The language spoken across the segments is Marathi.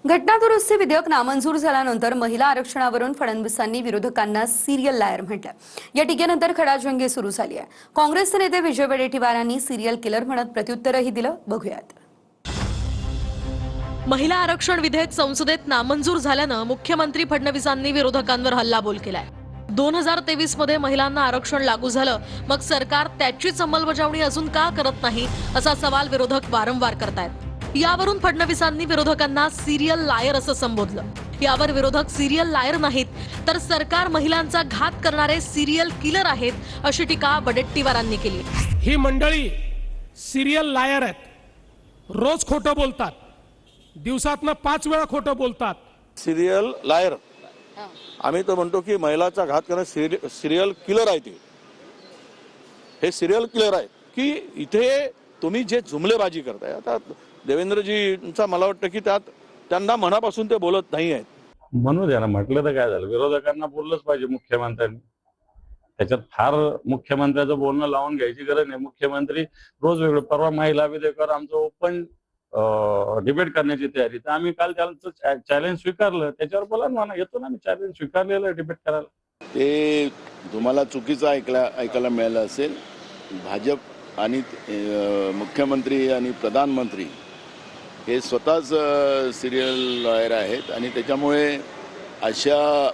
घटनादुरुस्ती विधेयक नामंजूर झाल्यानंतर महिला आरक्षणावरून फडणवीसांनी विरोधकांना सिरियल लायर म्हटलं। या टीकेनंतर खडाजंगी सुरू झाली आहे। काँग्रेसचे नेते विजय वडेट्टीवारांनी सिरियल किलर म्हणत प्रत्युत्तरही दिलं। बघूयात। महिला आरक्षण विधेयक संसदेत नामंजूर झाल्यानं मुख्यमंत्री फडणवीसांनी विरोधकांवर हल्लाबोल केलाय। 2023 मध्ये महिलांना आरक्षण लागू झालं, मग सरकार त्याचीच अंमलबजावणी अजून का करत नाही असा सवाल विरोधक वारंवार करतायत। यावरून फडणवीसांनी विरोधकांना सिरियल लायर असं संबोधलं। यावर विरोधक सिरियल लायर नाहीत तर सरकार महिलांचा घात करणारे सिरियल किलर आहेत अशी टीका वडेट्टीवारांनी केली। ही मंडळी सिरियल लायर आहेत, रोज खोटं बोलतात, दिवसातनं 5 वेळा खोटं बोलतात। सिरियल लायर आम्ही तर म्हणतो की महिलाचा घात करणारे सिरियल किलर आहे। हे सिरियल किलर आहे की इथे तुम्ही जे जुमलेबाजी करताय। आता देवेंद्रजींचा मला वाटतं की त्यांना मनापासून ते बोलत नाही आहेत। म्हणू द्या ना, म्हटलं तर काय झालं, विरोधकांना बोललंच पाहिजे मुख्यमंत्र्यांनी। त्याच्यात फार मुख्यमंत्र्याचं बोलणं लावून घ्यायची गरज नाही। मुख्यमंत्री रोज वेगळं, परवा महिला विधेयकावर आमचं ओपन डिबेट करण्याची तयारी, तर आम्ही काल त्यांचं चॅलेंज स्वीकारलं। त्याच्यावर बोला ना, येतो ना, आम्ही चॅलेंज स्वीकारलेलं डिबेट करायला। ते तुम्हाला चुकीचं ऐकायला मिळालं असेल। भाजप आणि मुख्यमंत्री आणि प्रधानमंत्री हे स्वतःच सिरियल लॉयर आहेत आणि त्याच्यामुळे अशा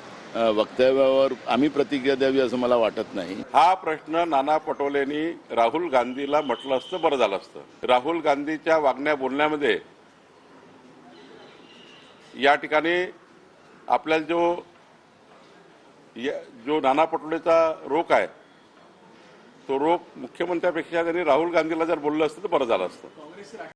वक्तव्यावर आम्ही प्रतिक्रिया द्यावी असं मला वाटत नाही। हा प्रश्न नाना पटोलेंनी राहुल गांधीला म्हटलं असतं बरं झालं असतं। राहुल गांधीच्या वागण्या बोलण्यामध्ये या ठिकाणी आपल्याला जो नाना पटोलेचा रोख आहे, तो रोख मुख्यमंत्र्यापेक्षा त्यांनी राहुल गांधीला जर बोललं असतं तर बरं झालं असतं।